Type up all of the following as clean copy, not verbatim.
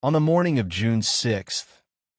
On the morning of June 6,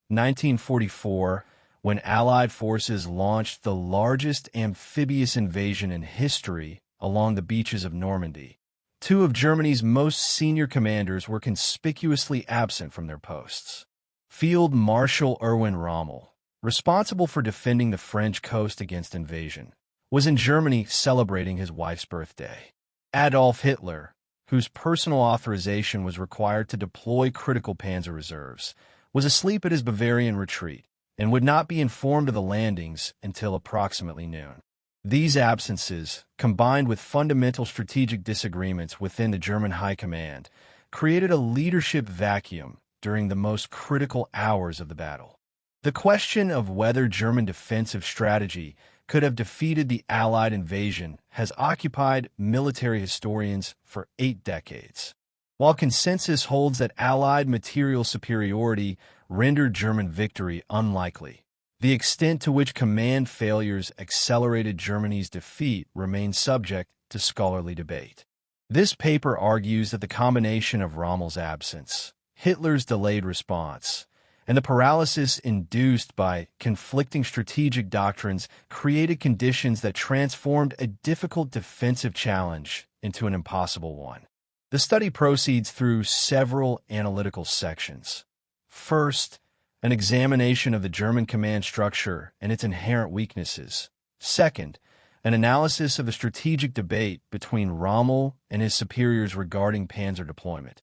1944, when Allied forces launched the largest amphibious invasion in history along the beaches of Normandy, two of Germany's most senior commanders were conspicuously absent from their posts. Field Marshal Erwin Rommel, responsible for defending the French coast against invasion, was in Germany celebrating his wife's birthday. Adolf Hitler, whose personal authorization was required to deploy critical panzer reserves, was asleep at his Bavarian retreat and would not be informed of the landings until approximately noon. These absences, combined with fundamental strategic disagreements within the German High Command, created a leadership vacuum during the most critical hours of the battle. The question of whether German defensive strategy could have defeated the Allied invasion has occupied military historians for 8 decades. While consensus holds that Allied material superiority rendered German victory unlikely, the extent to which command failures accelerated Germany's defeat remains subject to scholarly debate. This paper argues that the combination of Rommel's absence, Hitler's delayed response, and the paralysis induced by conflicting strategic doctrines created conditions that transformed a difficult defensive challenge into an impossible one. The study proceeds through several analytical sections. First, an examination of the German command structure and its inherent weaknesses. Second, an analysis of the strategic debate between Rommel and his superiors regarding panzer deployment.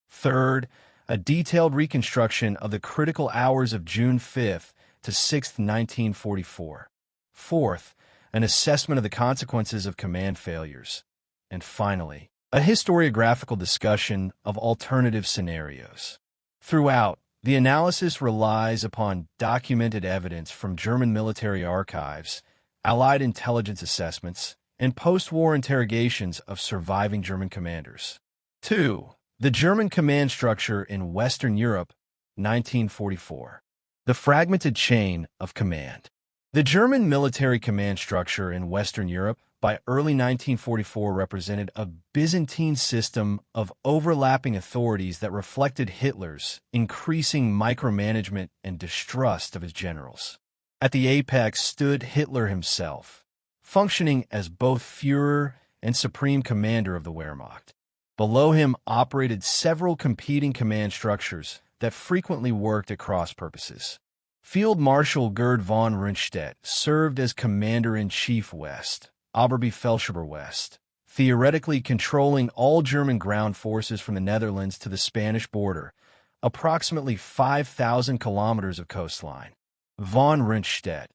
Third, a detailed reconstruction of the critical hours of June 5 to 6, 1944. Fourth, an assessment of the consequences of command failures. And finally, a historiographical discussion of alternative scenarios. Throughout, the analysis relies upon documented evidence from German military archives, Allied intelligence assessments, and post-war interrogations of surviving German commanders. 2. The German command structure in Western Europe, 1944. The fragmented chain of command. The German military command structure in Western Europe by early 1944 represented a Byzantine system of overlapping authorities that reflected Hitler's increasing micromanagement and distrust of his generals. At the apex stood Hitler himself, functioning as both Führer and supreme commander of the Wehrmacht. Below him operated several competing command structures that frequently worked at cross purposes. Field Marshal Gerd von Rundstedt served as Commander-in-Chief West, Oberbefehlshaber West, theoretically controlling all German ground forces from the Netherlands to the Spanish border, approximately 5,000 kilometers of coastline. Von Rundstedt,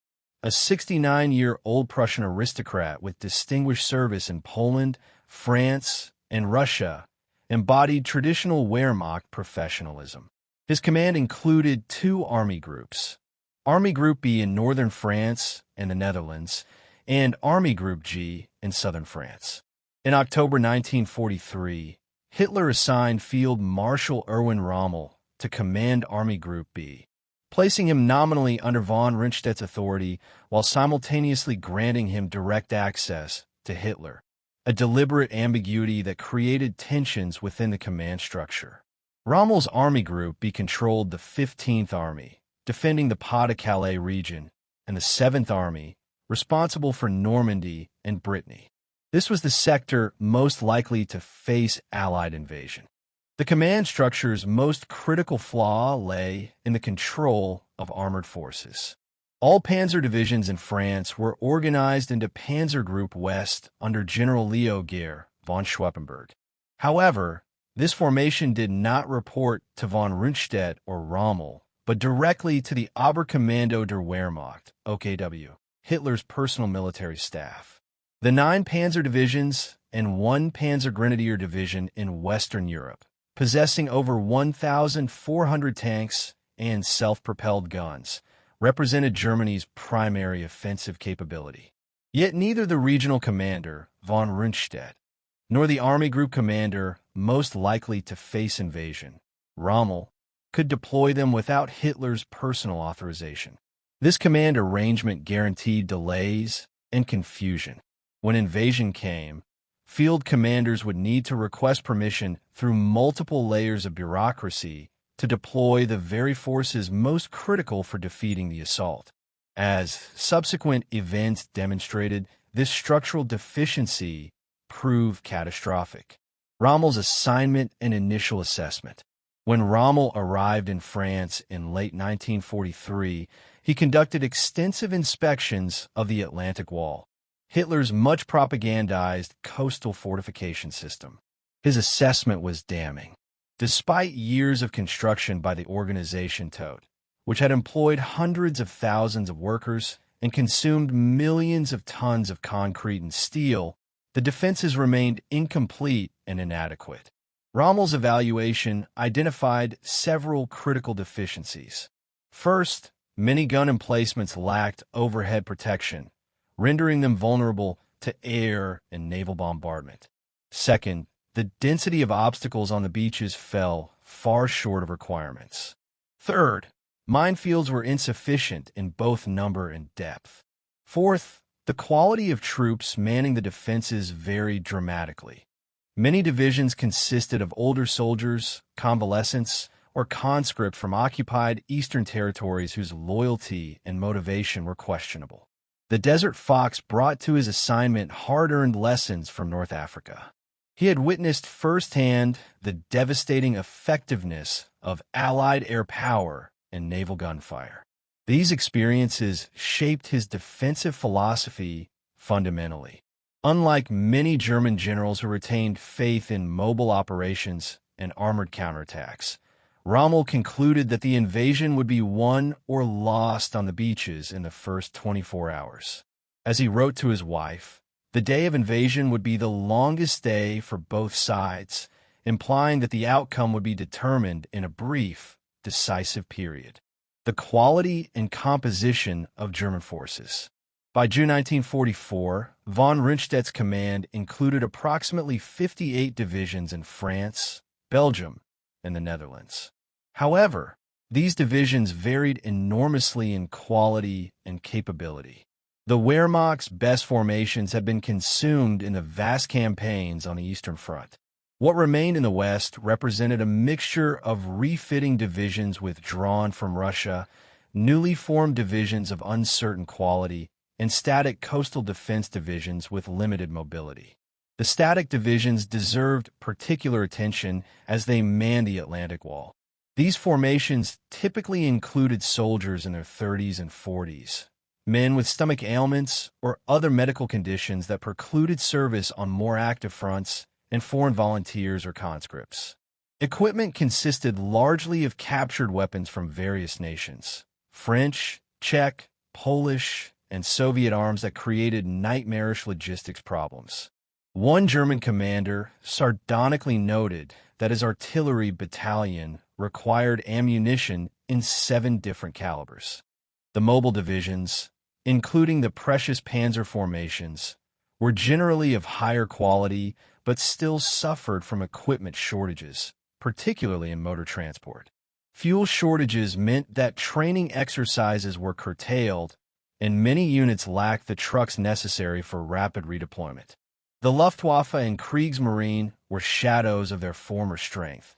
a 69-year-old Prussian aristocrat with distinguished service in Poland, France, and Russia, embodied traditional Wehrmacht professionalism. His command included 2 army groups, Army Group B in northern France and the Netherlands, and Army Group G in southern France. In October 1943, Hitler assigned Field Marshal Erwin Rommel to command Army Group B, placing him nominally under von Rundstedt's authority while simultaneously granting him direct access to Hitler, a deliberate ambiguity that created tensions within the command structure. Rommel's Army Group B controlled the 15th Army, defending the Pas-de-Calais region, and the 7th Army, responsible for Normandy and Brittany. This was the sector most likely to face Allied invasion. The command structure's most critical flaw lay in the control of armored forces. All panzer divisions in France were organized into Panzer Group West under General Leo Gehr von Schweppenberg. However, this formation did not report to von Rundstedt or Rommel, but directly to the Oberkommando der Wehrmacht, OKW, Hitler's personal military staff. The 9 panzer divisions and 1 Panzer Grenadier division in Western Europe, possessing over 1,400 tanks and self-propelled guns, represented Germany's primary offensive capability. Yet neither the regional commander, von Rundstedt, nor the Army Group commander most likely to face invasion, Rommel, could deploy them without Hitler's personal authorization. This command arrangement guaranteed delays and confusion. When invasion came, field commanders would need to request permission through multiple layers of bureaucracy to deploy the very forces most critical for defeating the assault. As subsequent events demonstrated, this structural deficiency proved catastrophic. Rommel's assignment and initial assessment. When Rommel arrived in France in late 1943, he conducted extensive inspections of the Atlantic Wall, Hitler's much propagandized coastal fortification system. His assessment was damning. Despite years of construction by the organization Todt, which had employed hundreds of thousands of workers and consumed millions of tons of concrete and steel, the defenses remained incomplete and inadequate. Rommel's evaluation identified several critical deficiencies. First, many gun emplacements lacked overhead protection, rendering them vulnerable to air and naval bombardment. Second, the density of obstacles on the beaches fell far short of requirements. Third, minefields were insufficient in both number and depth. Fourth, the quality of troops manning the defenses varied dramatically. Many divisions consisted of older soldiers, convalescents, or conscripts from occupied eastern territories whose loyalty and motivation were questionable. The Desert Fox brought to his assignment hard-earned lessons from North Africa. He had witnessed firsthand the devastating effectiveness of Allied air power and naval gunfire. These experiences shaped his defensive philosophy fundamentally. Unlike many German generals who retained faith in mobile operations and armored counterattacks, Rommel concluded that the invasion would be won or lost on the beaches in the first 24 hours. As he wrote to his wife, the day of invasion would be the longest day for both sides, implying that the outcome would be determined in a brief, decisive period. The quality and composition of German forces. By June 1944, von Rundstedt's command included approximately 58 divisions in France, Belgium, and the Netherlands. However, these divisions varied enormously in quality and capability. The Wehrmacht's best formations had been consumed in the vast campaigns on the Eastern Front. What remained in the West represented a mixture of refitting divisions withdrawn from Russia, newly formed divisions of uncertain quality, and static coastal defense divisions with limited mobility. The static divisions deserved particular attention as they manned the Atlantic Wall. These formations typically included soldiers in their 30s and 40s, men with stomach ailments or other medical conditions that precluded service on more active fronts, and foreign volunteers or conscripts. Equipment consisted largely of captured weapons from various nations, French, Czech, Polish, and Soviet arms that created nightmarish logistics problems. One German commander sardonically noted that his artillery battalion required ammunition in 7 different calibers. The mobile divisions, including the precious panzer formations, were generally of higher quality but still suffered from equipment shortages, particularly in motor transport. Fuel shortages meant that training exercises were curtailed, and many units lacked the trucks necessary for rapid redeployment. The Luftwaffe and Kriegsmarine were shadows of their former strength,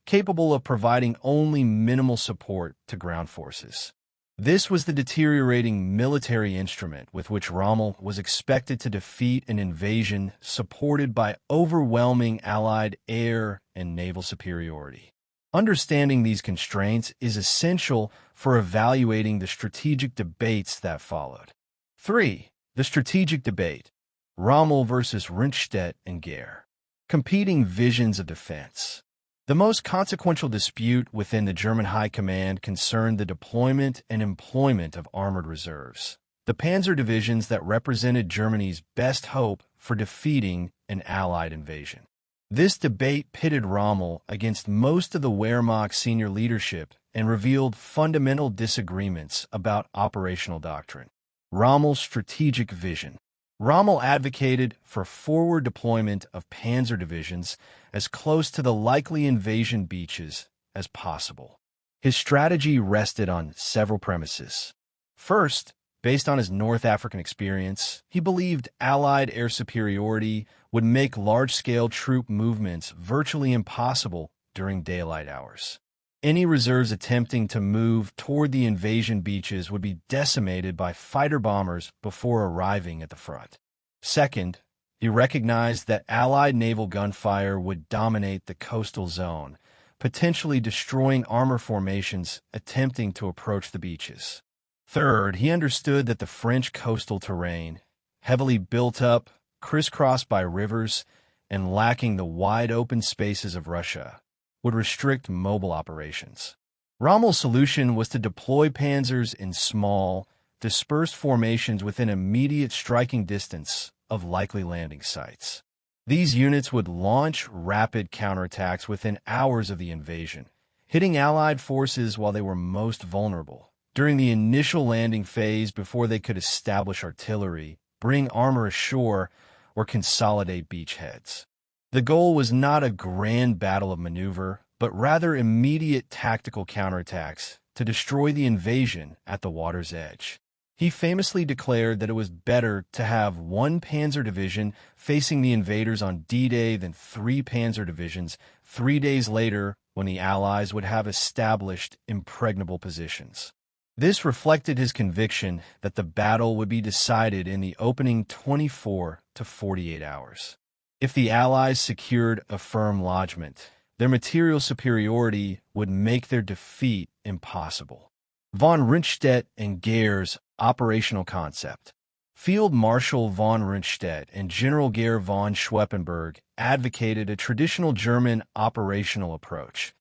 capable of providing only minimal support to ground forces. This was the deteriorating military instrument with which Rommel was expected to defeat an invasion supported by overwhelming Allied air and naval superiority. Understanding these constraints is essential for evaluating the strategic debates that followed. 3. The strategic debate. Rommel versus Rundstedt and Gere. Competing visions of defense. The most consequential dispute within the German High Command concerned the deployment and employment of armored reserves, the panzer divisions that represented Germany's best hope for defeating an Allied invasion. This debate pitted Rommel against most of the Wehrmacht senior leadership and revealed fundamental disagreements about operational doctrine. Rommel's strategic vision. Rommel advocated for forward deployment of panzer divisions as close to the likely invasion beaches as possible. His strategy rested on several premises. First, based on his North African experience, he believed Allied air superiority would make large-scale troop movements virtually impossible during daylight hours. Any reserves attempting to move toward the invasion beaches would be decimated by fighter bombers before arriving at the front. Second, he recognized that Allied naval gunfire would dominate the coastal zone, potentially destroying armor formations attempting to approach the beaches. Third, he understood that the French coastal terrain, heavily built up, crisscrossed by rivers, and lacking the wide open spaces of Russia, would restrict mobile operations. Rommel's solution was to deploy panzers in small, dispersed formations within immediate striking distance of likely landing sites. These units would launch rapid counterattacks within hours of the invasion, hitting Allied forces while they were most vulnerable. During the initial landing phase, before they could establish artillery, bring armor ashore, or consolidate beachheads. The goal was not a grand battle of maneuver, but rather immediate tactical counterattacks to destroy the invasion at the water's edge. He famously declared that it was better to have one panzer division facing the invaders on D-Day than 3 panzer divisions 3 days later when the Allies would have established impregnable positions. This reflected his conviction that the battle would be decided in the opening 24 to 48 hours. If the Allies secured a firm lodgment, their material superiority would make their defeat impossible. Von Rundstedt and Gehr's operational concept. Field Marshal von Rundstedt and General Gehr von Schweppenberg advocated a traditional German operational approach,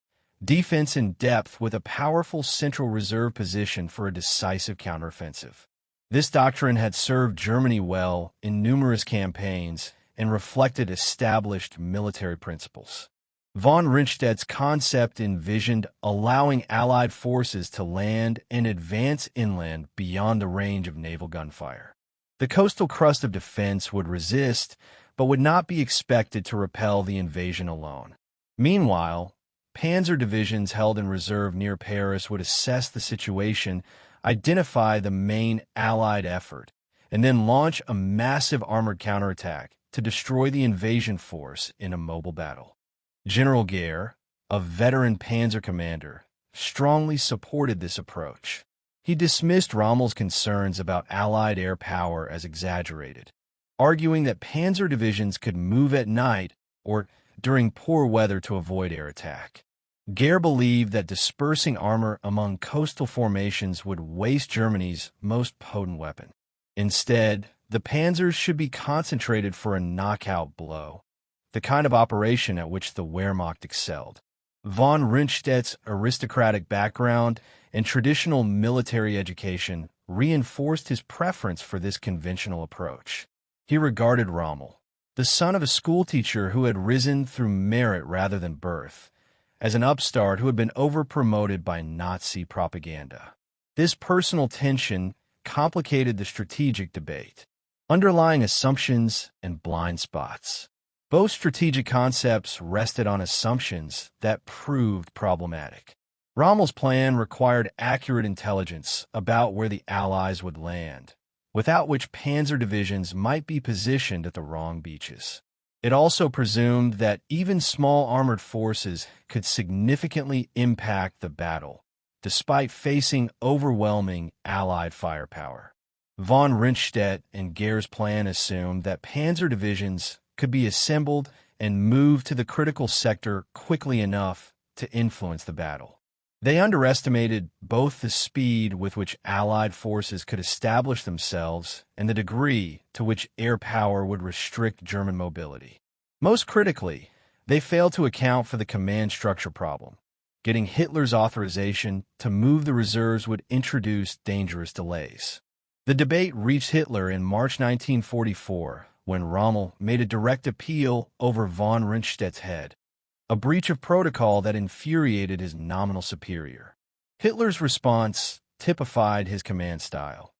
defense in depth with a powerful central reserve position for a decisive counteroffensive. This doctrine had served Germany well in numerous campaigns and reflected established military principles. Von Rundstedt's concept envisioned allowing Allied forces to land and advance inland beyond the range of naval gunfire. The coastal crust of defense would resist, but would not be expected to repel the invasion alone. Meanwhile, panzer divisions held in reserve near Paris would assess the situation, identify the main Allied effort, and then launch a massive armored counterattack to destroy the invasion force in a mobile battle. General Gehr, a veteran panzer commander, strongly supported this approach. He dismissed Rommel's concerns about Allied air power as exaggerated, arguing that panzer divisions could move at night or during poor weather to avoid air attack. Gehr believed that dispersing armor among coastal formations would waste Germany's most potent weapon. Instead, the panzers should be concentrated for a knockout blow, the kind of operation at which the Wehrmacht excelled. Von Rundstedt's aristocratic background and traditional military education reinforced his preference for this conventional approach. He regarded Rommel, the son of a schoolteacher who had risen through merit rather than birth, as an upstart who had been overpromoted by Nazi propaganda. This personal tension complicated the strategic debate, underlying assumptions and blind spots. Both strategic concepts rested on assumptions that proved problematic. Rommel's plan required accurate intelligence about where the Allies would land, without which panzer divisions might be positioned at the wrong beaches. It also presumed that even small armored forces could significantly impact the battle, despite facing overwhelming Allied firepower. Von Rundstedt and Gehr's plan assumed that panzer divisions could be assembled and moved to the critical sector quickly enough to influence the battle. They underestimated both the speed with which Allied forces could establish themselves and the degree to which air power would restrict German mobility. Most critically, they failed to account for the command structure problem. Getting Hitler's authorization to move the reserves would introduce dangerous delays. The debate reached Hitler in March 1944, when Rommel made a direct appeal over von Rundstedt's head, a breach of protocol that infuriated his nominal superior. Hitler's response typified his command style.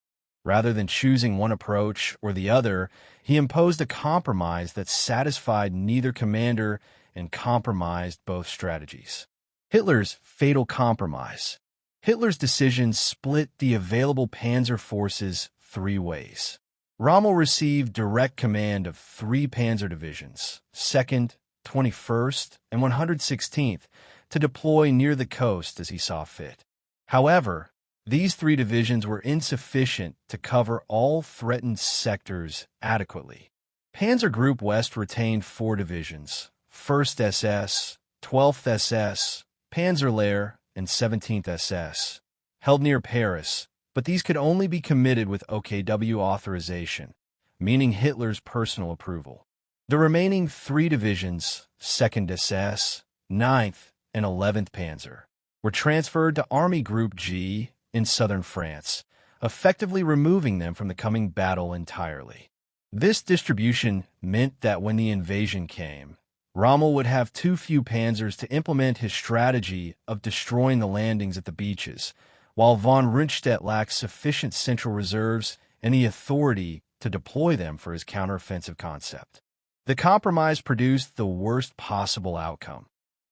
Rather than choosing one approach or the other, he imposed a compromise that satisfied neither commander and compromised both strategies. Hitler's fatal compromise. Hitler's decision split the available panzer forces 3 ways. Rommel received direct command of 3 panzer divisions, 2nd, 21st, and 116th, to deploy near the coast as he saw fit. However, these 3 divisions were insufficient to cover all threatened sectors adequately. Panzer Group West retained 4 divisions: 1st SS, 12th SS, Panzerlehr, and 17th SS, held near Paris, but these could only be committed with OKW authorization, meaning Hitler's personal approval. The remaining 3 divisions, 2nd SS, 9th, and 11th Panzer, were transferred to Army Group G in southern France, effectively removing them from the coming battle entirely. This distribution meant that when the invasion came, Rommel would have too few panzers to implement his strategy of destroying the landings at the beaches, while von Rundstedt lacked sufficient central reserves and the authority to deploy them for his counteroffensive concept. The compromise produced the worst possible outcome.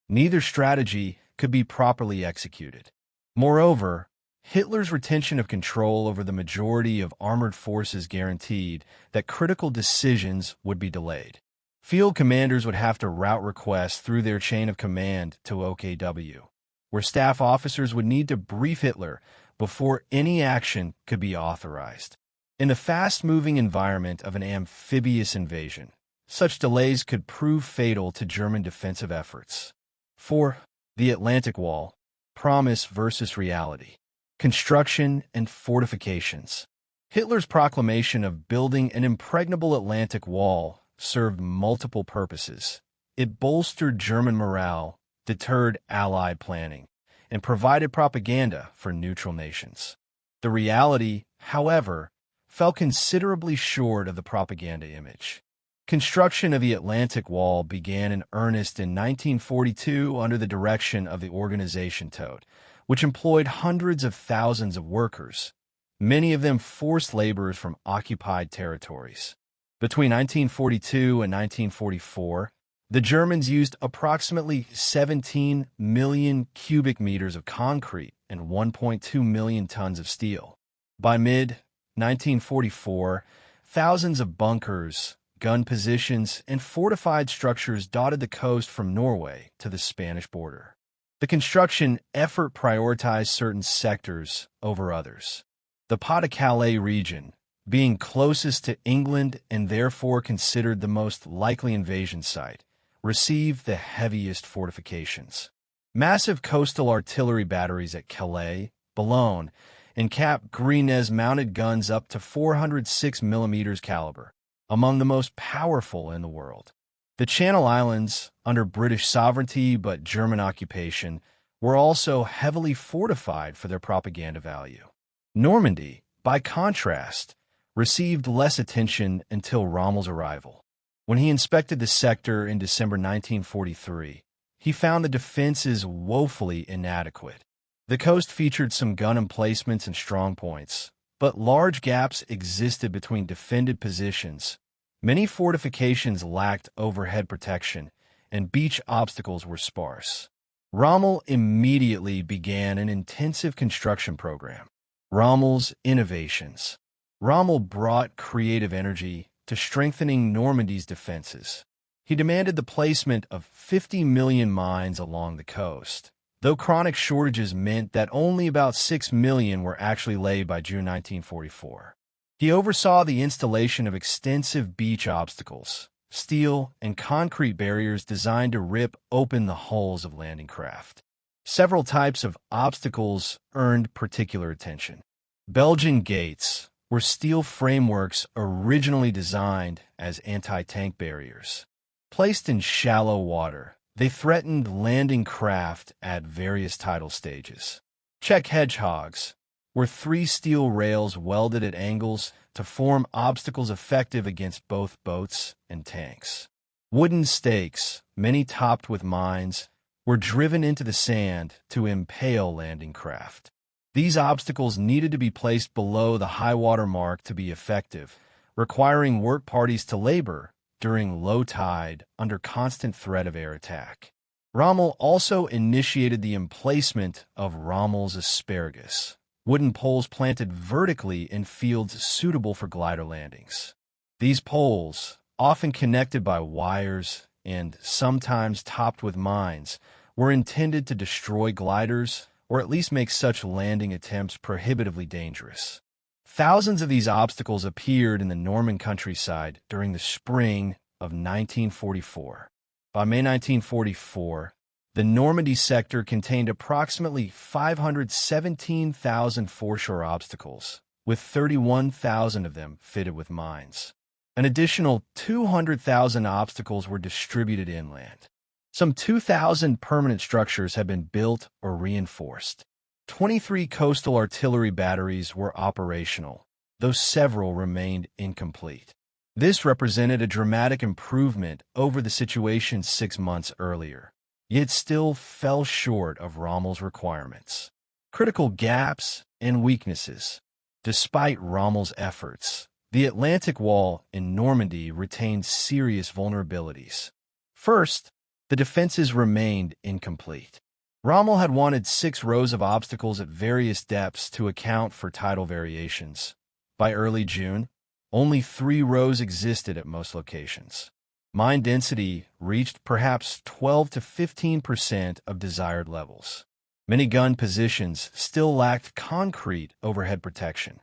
Neither strategy could be properly executed. Moreover, Hitler's retention of control over the majority of armored forces guaranteed that critical decisions would be delayed. Field commanders would have to route requests through their chain of command to OKW, where staff officers would need to brief Hitler before any action could be authorized. In the fast-moving environment of an amphibious invasion, such delays could prove fatal to German defensive efforts. 4. The Atlantic Wall: Promise versus Reality. Construction and fortifications. Hitler's proclamation of building an impregnable Atlantic Wall served multiple purposes. It bolstered German morale, deterred Allied planning, and provided propaganda for neutral nations. The reality, however, fell considerably short of the propaganda image. Construction of the Atlantic Wall began in earnest in 1942 under the direction of the Organization Tod, which employed hundreds of thousands of workers, many of them forced laborers from occupied territories. Between 1942 and 1944, the Germans used approximately 17 million cubic meters of concrete and 1.2 million tons of steel. By mid-1944, thousands of bunkers, gun positions, and fortified structures dotted the coast from Norway to the Spanish border. The construction effort prioritized certain sectors over others. The Pas-de-Calais region, being closest to England and therefore considered the most likely invasion site, received the heaviest fortifications. Massive coastal artillery batteries at Calais, Boulogne, and Cap Gris-Nez mounted guns up to 406 mm caliber, among the most powerful in the world. The Channel Islands, under British sovereignty but German occupation, were also heavily fortified for their propaganda value. Normandy, by contrast, received less attention until Rommel's arrival. When he inspected the sector in December 1943, he found the defenses woefully inadequate. The coast featured some gun emplacements and strong points, but large gaps existed between defended positions. Many fortifications lacked overhead protection, and beach obstacles were sparse. Rommel immediately began an intensive construction program. Rommel's innovations. Rommel brought creative energy to strengthening Normandy's defenses. He demanded the placement of 50 million mines along the coast, though chronic shortages meant that only about 6 million were actually laid by June 1944. He oversaw the installation of extensive beach obstacles, steel and concrete barriers designed to rip open the hulls of landing craft. Several types of obstacles earned particular attention. Belgian gates were steel frameworks originally designed as anti-tank barriers. Placed in shallow water, they threatened landing craft at various tidal stages. Czech hedgehogs were 3 steel rails welded at angles to form obstacles effective against both boats and tanks. Wooden stakes, many topped with mines, were driven into the sand to impale landing craft. These obstacles needed to be placed below the high water mark to be effective, requiring work parties to labor during low tide under constant threat of air attack. Rommel also initiated the emplacement of Rommel's asparagus, wooden poles planted vertically in fields suitable for glider landings. These poles, often connected by wires and sometimes topped with mines, were intended to destroy gliders or at least make such landing attempts prohibitively dangerous. Thousands of these obstacles appeared in the Norman countryside during the spring of 1944. By May 1944, the Normandy sector contained approximately 517,000 foreshore obstacles, with 31,000 of them fitted with mines. An additional 200,000 obstacles were distributed inland. Some 2,000 permanent structures had been built or reinforced. 23 coastal artillery batteries were operational, though several remained incomplete. This represented a dramatic improvement over the situation 6 months earlier, yet still fell short of Rommel's requirements. Critical gaps and weaknesses. Despite Rommel's efforts, the Atlantic Wall in Normandy retained serious vulnerabilities. First, the defenses remained incomplete. Rommel had wanted 6 rows of obstacles at various depths to account for tidal variations. By early June, only 3 rows existed at most locations. Mine density reached perhaps 12 to 15% of desired levels. Many gun positions still lacked concrete overhead protection.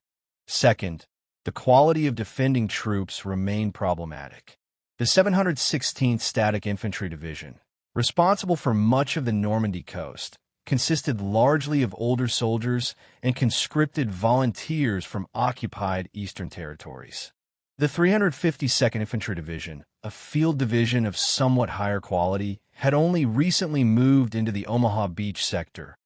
Second, the quality of defending troops remained problematic. The 716th Static Infantry Division, responsible for much of the Normandy coast, consisted largely of older soldiers and conscripted volunteers from occupied eastern territories. The 352nd Infantry Division, a field division of somewhat higher quality, had only recently moved into the Omaha Beach sector,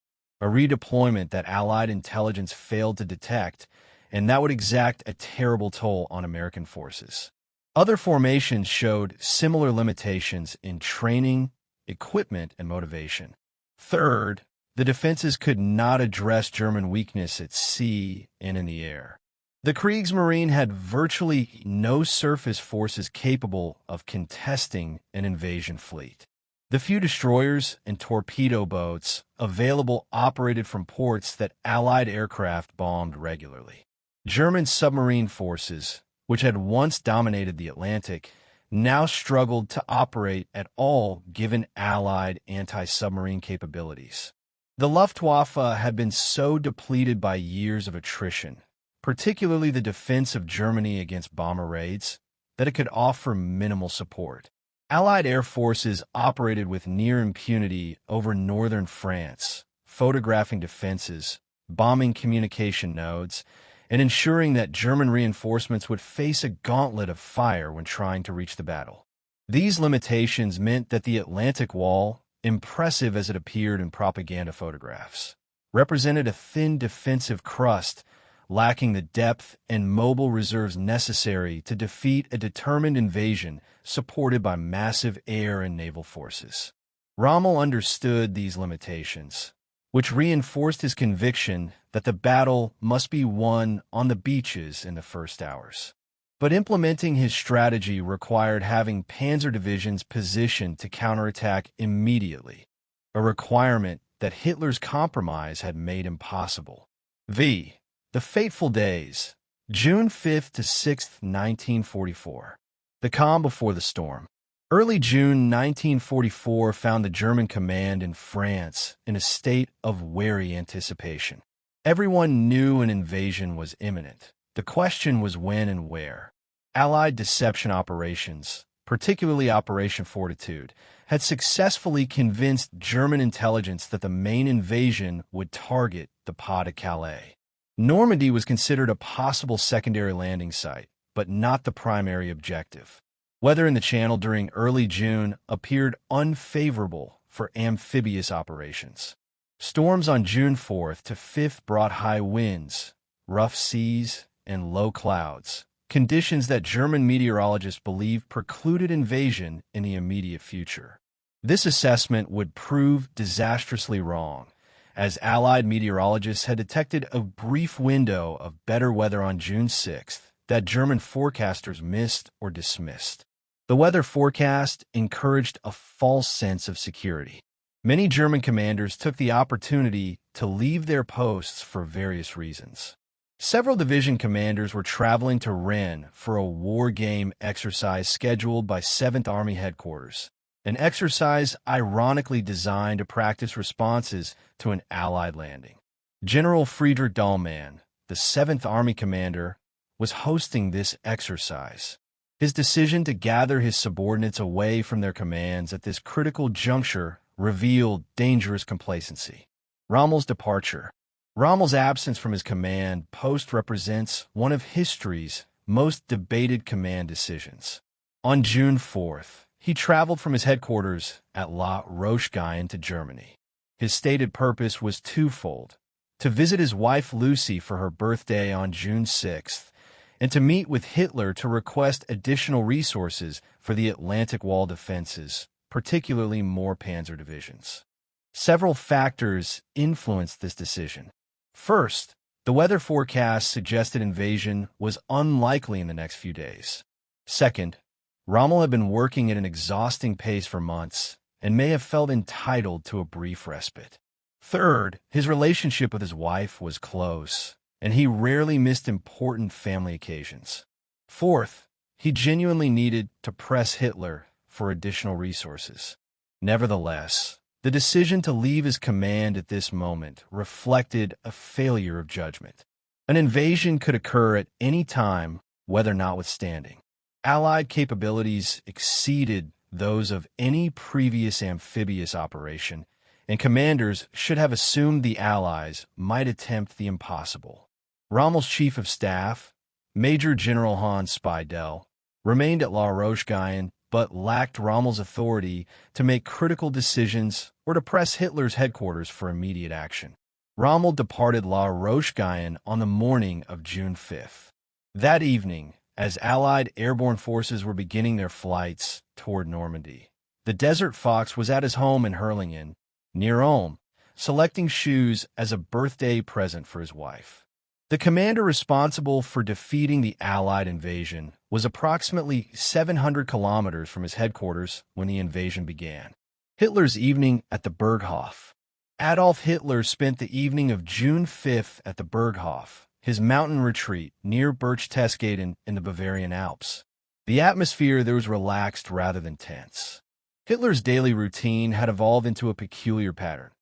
a redeployment that Allied intelligence failed to detect, and that would exact a terrible toll on American forces. Other formations showed similar limitations in training, equipment, and motivation. Third, the defenses could not address German weakness at sea and in the air. The Kriegsmarine had virtually no surface forces capable of contesting an invasion fleet. The few destroyers and torpedo boats available operated from ports that Allied aircraft bombed regularly. German submarine forces, which had once dominated the Atlantic, now struggled to operate at all given Allied anti-submarine capabilities. The Luftwaffe had been so depleted by years of attrition, particularly the defense of Germany against bomber raids, that it could offer minimal support. Allied air forces operated with near impunity over northern France, photographing defenses, bombing communication nodes, and ensuring that German reinforcements would face a gauntlet of fire when trying to reach the battle. These limitations meant that the Atlantic Wall, impressive as it appeared in propaganda photographs, represented a thin defensive crust lacking the depth and mobile reserves necessary to defeat a determined invasion supported by massive air and naval forces. Rommel understood these limitations, which reinforced his conviction that the battle must be won on the beaches in the first hours. But implementing his strategy required having panzer divisions positioned to counterattack immediately, a requirement that Hitler's compromise had made impossible. The fateful days, June 5th to 6th, 1944. The calm before the storm. Early June 1944 found the German command in France in a state of wary anticipation. Everyone knew an invasion was imminent. The question was when and where. Allied deception operations, particularly Operation Fortitude, had successfully convinced German intelligence that the main invasion would target the Pas de Calais. Normandy was considered a possible secondary landing site, but not the primary objective. Weather in the Channel during early June appeared unfavorable for amphibious operations. Storms on June 4th to 5th brought high winds, rough seas, and low clouds, conditions that German meteorologists believed precluded invasion in the immediate future. This assessment would prove disastrously wrong, as Allied meteorologists had detected a brief window of better weather on June 6th that German forecasters missed or dismissed. The weather forecast encouraged a false sense of security. Many German commanders took the opportunity to leave their posts for various reasons. Several division commanders were traveling to Rennes for a war game exercise scheduled by 7th Army Headquarters, an exercise ironically designed to practice responses to an Allied landing. General Friedrich Dahlmann, the 7th Army commander, was hosting this exercise. His decision to gather his subordinates away from their commands at this critical juncture revealed dangerous complacency. Rommel's departure. Rommel's absence from his command post represents one of history's most debated command decisions. On June 4th, he traveled from his headquarters at La Rocheguyon to Germany. His stated purpose was twofold: to visit his wife Lucy for her birthday on June 6th, and to meet with Hitler to request additional resources for the Atlantic Wall defenses, particularly more panzer divisions. Several factors influenced this decision. First, the weather forecast suggested invasion was unlikely in the next few days. Second, Rommel had been working at an exhausting pace for months and may have felt entitled to a brief respite. Third, his relationship with his wife was close, and he rarely missed important family occasions. Fourth, he genuinely needed to press Hitler for additional resources. Nevertheless, the decision to leave his command at this moment reflected a failure of judgment. An invasion could occur at any time, weather notwithstanding. Allied capabilities exceeded those of any previous amphibious operation, and commanders should have assumed the Allies might attempt the impossible. Rommel's chief of staff, Major General Hans Speidel, remained at La Rocheguyon but lacked Rommel's authority to make critical decisions or to press Hitler's headquarters for immediate action. Rommel departed La Rocheguyon on the morning of June 5th. That evening, as Allied airborne forces were beginning their flights toward Normandy, the Desert Fox was at his home in Hurlingen, near Ulm, selecting shoes as a birthday present for his wife. The commander responsible for defeating the Allied invasion was approximately 700 kilometers from his headquarters when the invasion began. Hitler's evening at the Berghof. Adolf Hitler spent the evening of June 5th at the Berghof, his mountain retreat near Berchtesgaden in the Bavarian Alps. The atmosphere there was relaxed rather than tense. Hitler's daily routine had evolved into a peculiar pattern.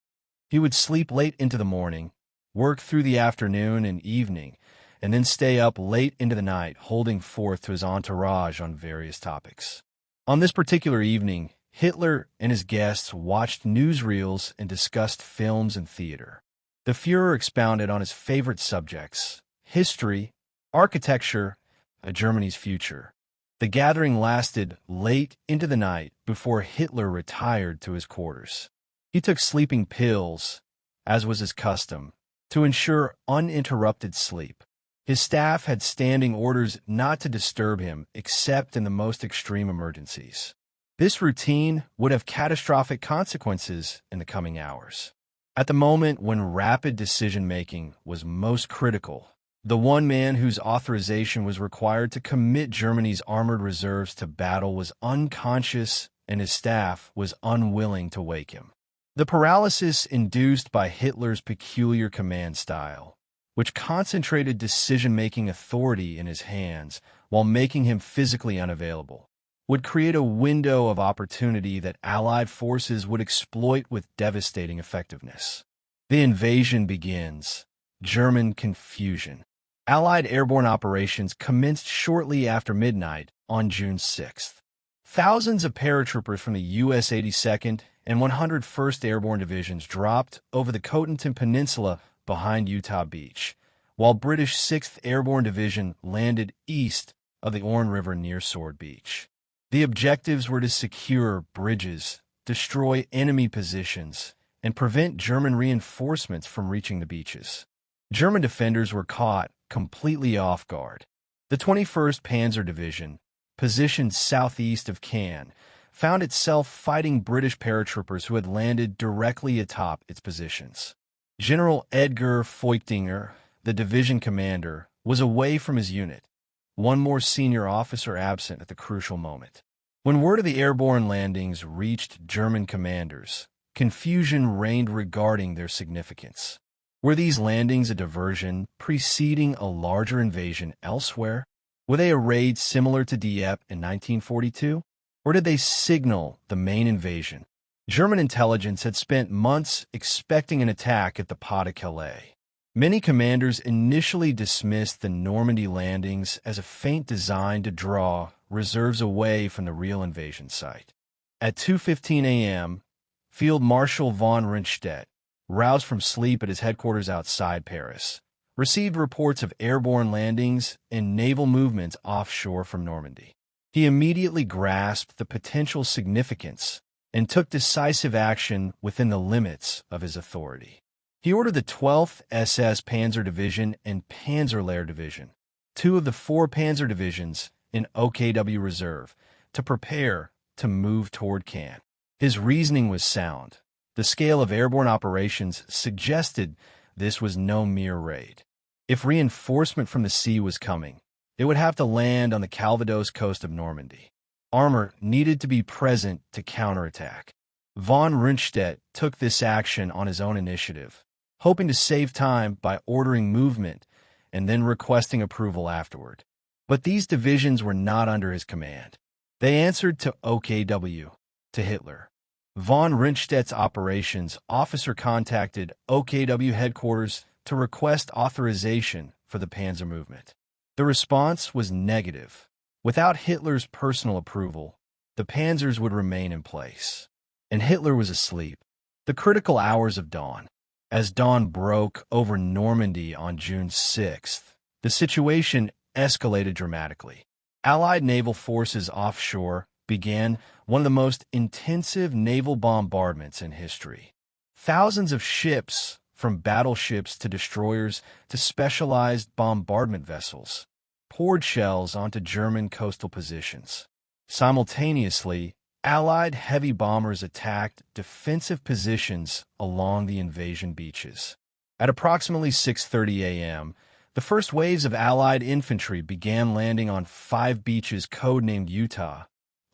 He would sleep late into the morning, work through the afternoon and evening, and then stay up late into the night holding forth to his entourage on various topics. On this particular evening, Hitler and his guests watched newsreels and discussed films and theater. The Führer expounded on his favorite subjects: history, architecture, and Germany's future. The gathering lasted late into the night before Hitler retired to his quarters. He took sleeping pills, as was his custom, to ensure uninterrupted sleep. His staff had standing orders not to disturb him except in the most extreme emergencies. This routine would have catastrophic consequences in the coming hours. At the moment when rapid decision-making was most critical, the one man whose authorization was required to commit Germany's armored reserves to battle was unconscious, and his staff was unwilling to wake him. The paralysis induced by Hitler's peculiar command style, which concentrated decision-making authority in his hands while making him physically unavailable, would create a window of opportunity that Allied forces would exploit with devastating effectiveness. The invasion begins. German confusion. Allied airborne operations commenced shortly after midnight on June 6th. Thousands of paratroopers from the U.S. 82nd and 101st Airborne Divisions dropped over the Cotentin Peninsula behind Utah Beach, while British 6th Airborne Division landed east of the Orne River near Sword Beach. The objectives were to secure bridges, destroy enemy positions, and prevent German reinforcements from reaching the beaches. German defenders were caught completely off guard. The 21st Panzer Division, positioned southeast of Cannes, found itself fighting British paratroopers who had landed directly atop its positions. General Edgar Feuchtinger, the division commander, was away from his unit, one more senior officer absent at the crucial moment. When word of the airborne landings reached German commanders, confusion reigned regarding their significance. Were these landings a diversion preceding a larger invasion elsewhere? Were they a raid similar to Dieppe in 1942? Or did they signal the main invasion? German intelligence had spent months expecting an attack at the Pas-de-Calais. Many commanders initially dismissed the Normandy landings as a feint designed to draw reserves away from the real invasion site. At 2:15 a.m., Field Marshal von Rundstedt, roused from sleep at his headquarters outside Paris, received reports of airborne landings and naval movements offshore from Normandy. He immediately grasped the potential significance and took decisive action within the limits of his authority. He ordered the 12th SS Panzer Division and Panzerlehr Division, two of the four panzer divisions in OKW Reserve, to prepare to move toward Caen. His reasoning was sound. The scale of airborne operations suggested this was no mere raid. If reinforcement from the sea was coming, it would have to land on the Calvados coast of Normandy. Armor needed to be present to counterattack. Von Rundstedt took this action on his own initiative, hoping to save time by ordering movement and then requesting approval afterward. But these divisions were not under his command. They answered to OKW, to Hitler. Von Rundstedt's operations officer contacted OKW headquarters to request authorization for the panzer movement. The response was negative. Without Hitler's personal approval, the panzers would remain in place. And Hitler was asleep. The critical hours of dawn. As dawn broke over Normandy on June 6th, the situation escalated dramatically. Allied naval forces offshore began one of the most intensive naval bombardments in history. Thousands of ships, from battleships to destroyers to specialized bombardment vessels, poured shells onto German coastal positions. Simultaneously, Allied heavy bombers attacked defensive positions along the invasion beaches. At approximately 6:30 a.m., the first waves of Allied infantry began landing on 5 beaches codenamed Utah,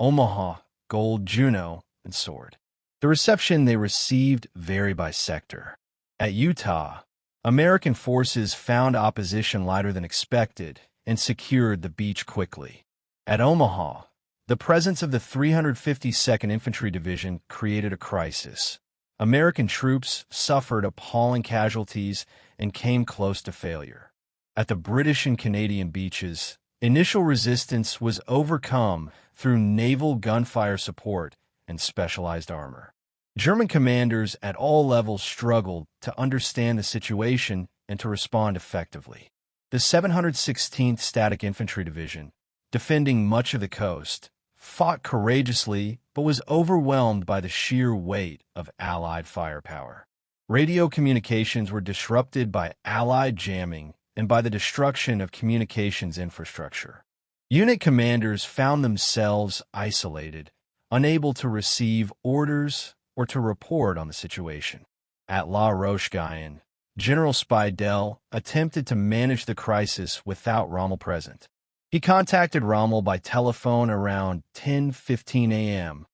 Omaha, Gold, Juno, and Sword. The reception they received varied by sector. At Utah, American forces found opposition lighter than expected and secured the beach quickly. At Omaha, the presence of the 352nd Infantry Division created a crisis. American troops suffered appalling casualties and came close to failure. At the British and Canadian beaches, initial resistance was overcome through naval gunfire support and specialized armor. German commanders at all levels struggled to understand the situation and to respond effectively. The 716th Static Infantry Division, defending much of the coast, fought courageously but was overwhelmed by the sheer weight of Allied firepower. Radio communications were disrupted by Allied jamming and by the destruction of communications infrastructure. Unit commanders found themselves isolated, unable to receive orders or to report on the situation. At La Roche-Guyon, General Speidel attempted to manage the crisis without Rommel present. He contacted Rommel by telephone around 10:15 a.m.,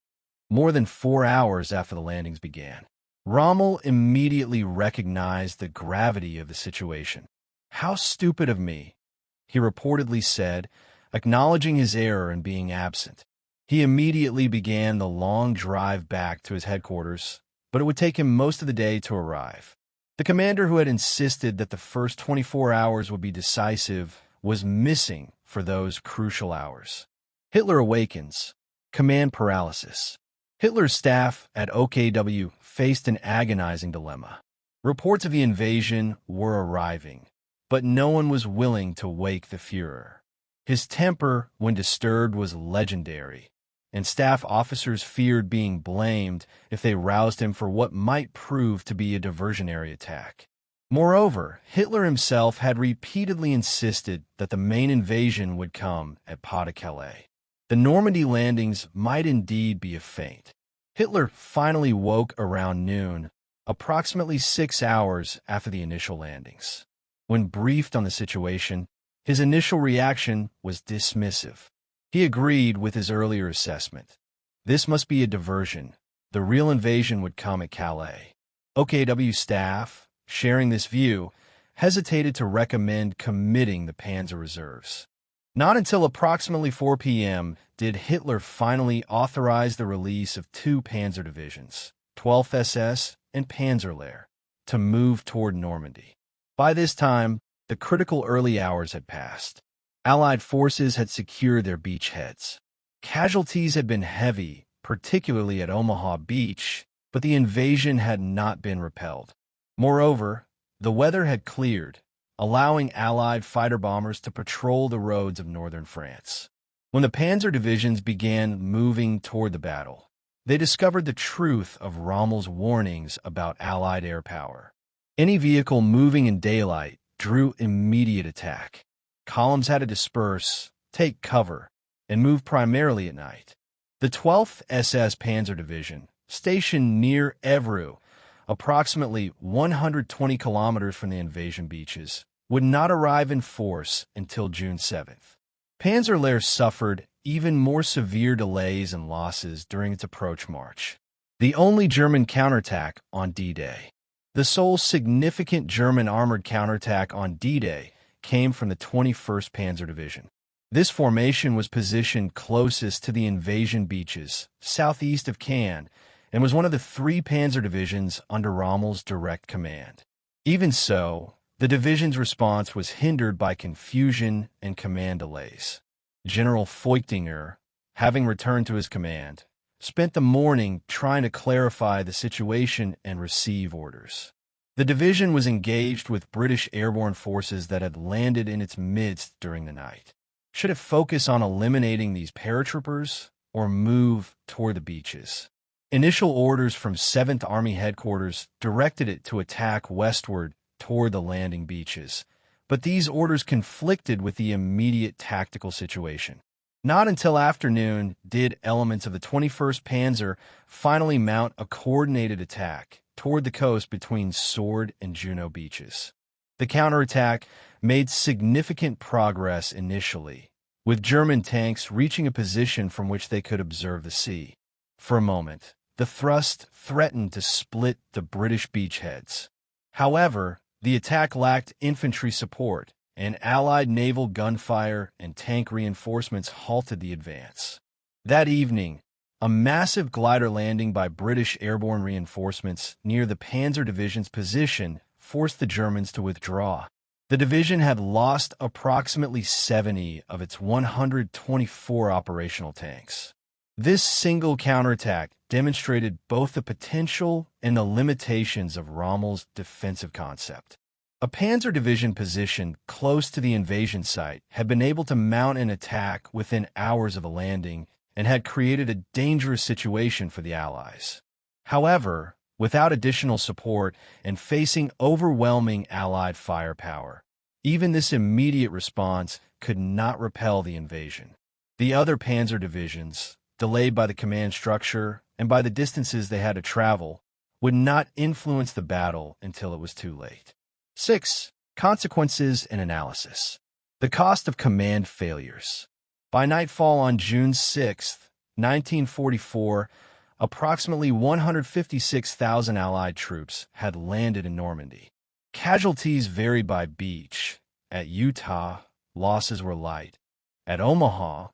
more than 4 hours after the landings began. Rommel immediately recognized the gravity of the situation. "How stupid of me," he reportedly said, acknowledging his error in being absent. He immediately began the long drive back to his headquarters, but it would take him most of the day to arrive. The commander who had insisted that the first 24 hours would be decisive was missing for those crucial hours. Hitler awakens. Command paralysis. Hitler's staff at OKW faced an agonizing dilemma. Reports of the invasion were arriving, but no one was willing to wake the Führer. His temper, when disturbed, was legendary, and staff officers feared being blamed if they roused him for what might prove to be a diversionary attack. Moreover, Hitler himself had repeatedly insisted that the main invasion would come at Pas-de-Calais. The Normandy landings might indeed be a feint. Hitler finally woke around noon, approximately 6 hours after the initial landings. When briefed on the situation, his initial reaction was dismissive. He agreed with his earlier assessment. This must be a diversion. The real invasion would come at Calais. OKW staff, sharing this view, hesitated to recommend committing the panzer reserves. Not until approximately 4 p.m. did Hitler finally authorize the release of two panzer divisions, 12th SS and Panzerlehr, to move toward Normandy. By this time, the critical early hours had passed. Allied forces had secured their beachheads. Casualties had been heavy, particularly at Omaha Beach, but the invasion had not been repelled. Moreover, the weather had cleared, allowing Allied fighter-bombers to patrol the roads of northern France. When the panzer divisions began moving toward the battle, they discovered the truth of Rommel's warnings about Allied air power. Any vehicle moving in daylight drew immediate attack. Columns had to disperse, take cover, and move primarily at night. The 12th SS Panzer Division, stationed near Évreux, approximately 120 kilometers from the invasion beaches, would not arrive in force until June 7th. Panzerlehr suffered even more severe delays and losses during its approach march. The only German counterattack on D-Day. The sole significant German armored counterattack on D-Day came from the 21st Panzer Division. This formation was positioned closest to the invasion beaches, southeast of Caen, and was one of the three panzer divisions under Rommel's direct command. Even so, the division's response was hindered by confusion and command delays. General Feuchtinger, having returned to his command, spent the morning trying to clarify the situation and receive orders. The division was engaged with British airborne forces that had landed in its midst during the night. Should it focus on eliminating these paratroopers or move toward the beaches? Initial orders from 7th Army Headquarters directed it to attack westward toward the landing beaches, but these orders conflicted with the immediate tactical situation. Not until afternoon did elements of the 21st Panzer finally mount a coordinated attack toward the coast between Sword and Juno beaches. The counterattack made significant progress initially, with German tanks reaching a position from which they could observe the sea. For a moment, the thrust threatened to split the British beachheads. However, the attack lacked infantry support, and Allied naval gunfire and tank reinforcements halted the advance. That evening, a massive glider landing by British airborne reinforcements near the Panzer Division's position forced the Germans to withdraw. The division had lost approximately 70 of its 124 operational tanks. This single counterattack demonstrated both the potential and the limitations of Rommel's defensive concept. A panzer division positioned close to the invasion site had been able to mount an attack within hours of a landing and had created a dangerous situation for the Allies. However, without additional support and facing overwhelming Allied firepower, even this immediate response could not repel the invasion. The other panzer divisions, delayed by the command structure and by the distances they had to travel, would not influence the battle until it was too late. 6. Consequences and analysis. The cost of command failures. By nightfall on June 6, 1944, approximately 156,000 Allied troops had landed in Normandy. Casualties varied by beach. At Utah, losses were light. At Omaha,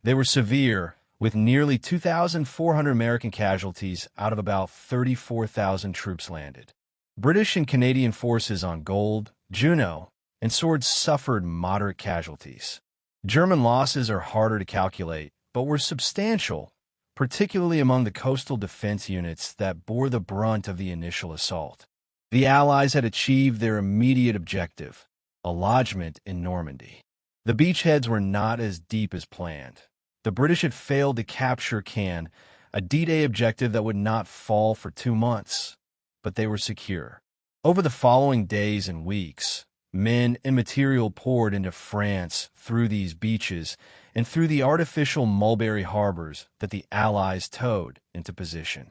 they were severe, with nearly 2,400 American casualties out of about 34,000 troops landed. British and Canadian forces on Gold, Juno, and Sword suffered moderate casualties. German losses are harder to calculate, but were substantial, particularly among the coastal defense units that bore the brunt of the initial assault. The Allies had achieved their immediate objective, a lodgment in Normandy. The beachheads were not as deep as planned. The British had failed to capture Caen, a D-Day objective that would not fall for 2 months, but they were secure. Over the following days and weeks, men and material poured into France through these beaches and through the artificial mulberry harbors that the Allies towed into position.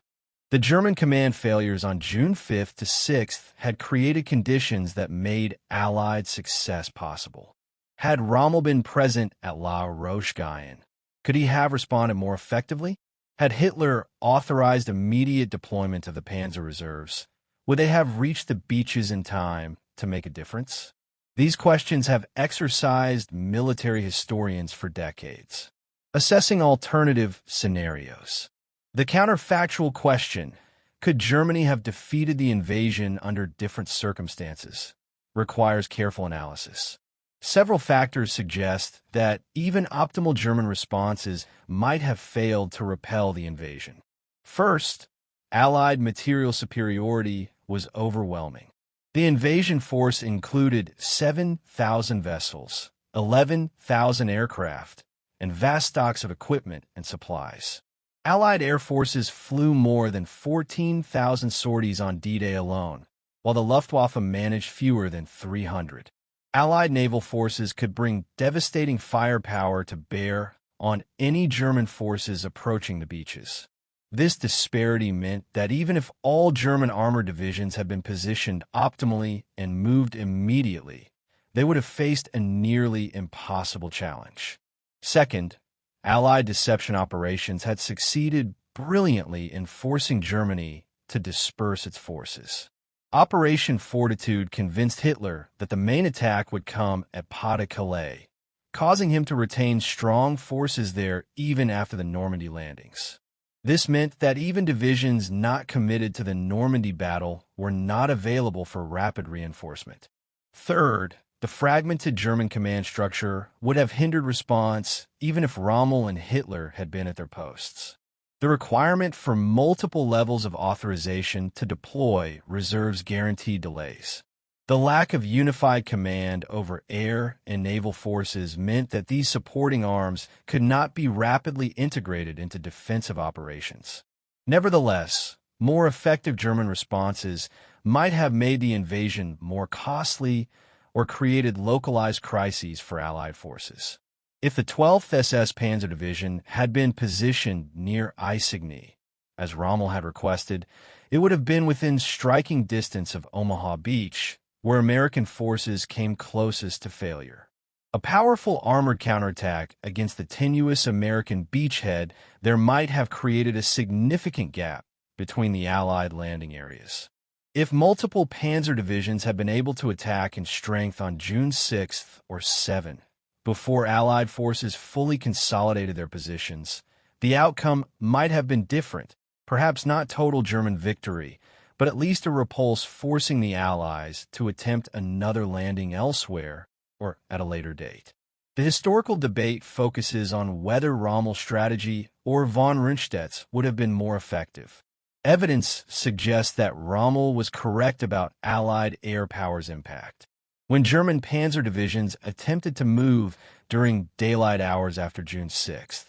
The German command failures on June 5th to 6th had created conditions that made Allied success possible. Had Rommel been present at La Roche-Guyon, could he have responded more effectively? Had Hitler authorized immediate deployment of the panzer reserves, would they have reached the beaches in time to make a difference? These questions have exercised military historians for decades, assessing alternative scenarios. The counterfactual question, could Germany have defeated the invasion under different circumstances, requires careful analysis. Several factors suggest that even optimal German responses might have failed to repel the invasion. First, Allied material superiority was overwhelming. The invasion force included 7,000 vessels, 11,000 aircraft, and vast stocks of equipment and supplies. Allied air forces flew more than 14,000 sorties on D-Day alone, while the Luftwaffe managed fewer than 300. Allied naval forces could bring devastating firepower to bear on any German forces approaching the beaches. This disparity meant that even if all German armored divisions had been positioned optimally and moved immediately, they would have faced a nearly impossible challenge. Second, Allied deception operations had succeeded brilliantly in forcing Germany to disperse its forces. Operation Fortitude convinced Hitler that the main attack would come at Pas-de-Calais, causing him to retain strong forces there even after the Normandy landings. This meant that even divisions not committed to the Normandy battle were not available for rapid reinforcement. Third, the fragmented German command structure would have hindered response even if Rommel and Hitler had been at their posts. The requirement for multiple levels of authorization to deploy reserves guaranteed delays. The lack of unified command over air and naval forces meant that these supporting arms could not be rapidly integrated into defensive operations. Nevertheless, more effective German responses might have made the invasion more costly or created localized crises for Allied forces. If the 12th SS Panzer Division had been positioned near Isigny, as Rommel had requested, it would have been within striking distance of Omaha Beach, where American forces came closest to failure. A powerful armored counterattack against the tenuous American beachhead there might have created a significant gap between the Allied landing areas. If multiple panzer divisions had been able to attack in strength on June 6th or 7th, before Allied forces fully consolidated their positions, the outcome might have been different, perhaps not total German victory, but at least a repulse forcing the Allies to attempt another landing elsewhere or at a later date. The historical debate focuses on whether Rommel's strategy or von Rundstedt's would have been more effective. Evidence suggests that Rommel was correct about Allied air power's impact. When German panzer divisions attempted to move during daylight hours after June 6th,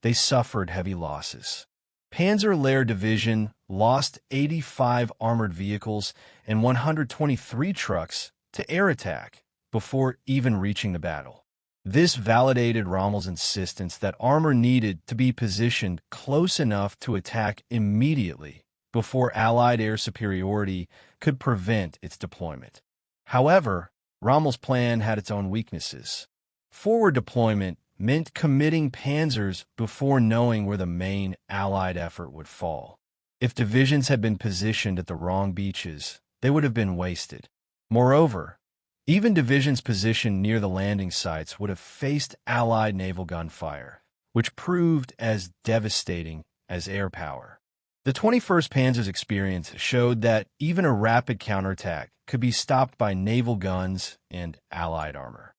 they suffered heavy losses. Panzer Lehr Division lost 85 armored vehicles and 123 trucks to air attack before even reaching the battle. This validated Rommel's insistence that armor needed to be positioned close enough to attack immediately before Allied air superiority could prevent its deployment. However, Rommel's plan had its own weaknesses. Forward deployment meant committing panzers before knowing where the main Allied effort would fall. If divisions had been positioned at the wrong beaches, they would have been wasted. Moreover, even divisions positioned near the landing sites would have faced Allied naval gunfire, which proved as devastating as air power. The 21st Panzer's experience showed that even a rapid counterattack could be stopped by naval guns and Allied armor.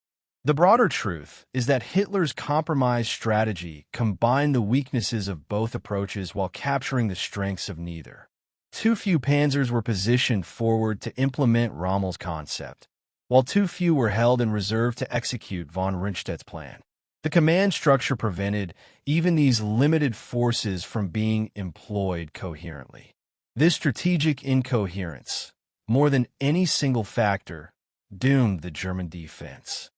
The broader truth is that Hitler's compromise strategy combined the weaknesses of both approaches while capturing the strengths of neither. Too few panzers were positioned forward to implement Rommel's concept, while too few were held in reserve to execute von Rundstedt's plan. The command structure prevented even these limited forces from being employed coherently. This strategic incoherence, more than any single factor, doomed the German defense.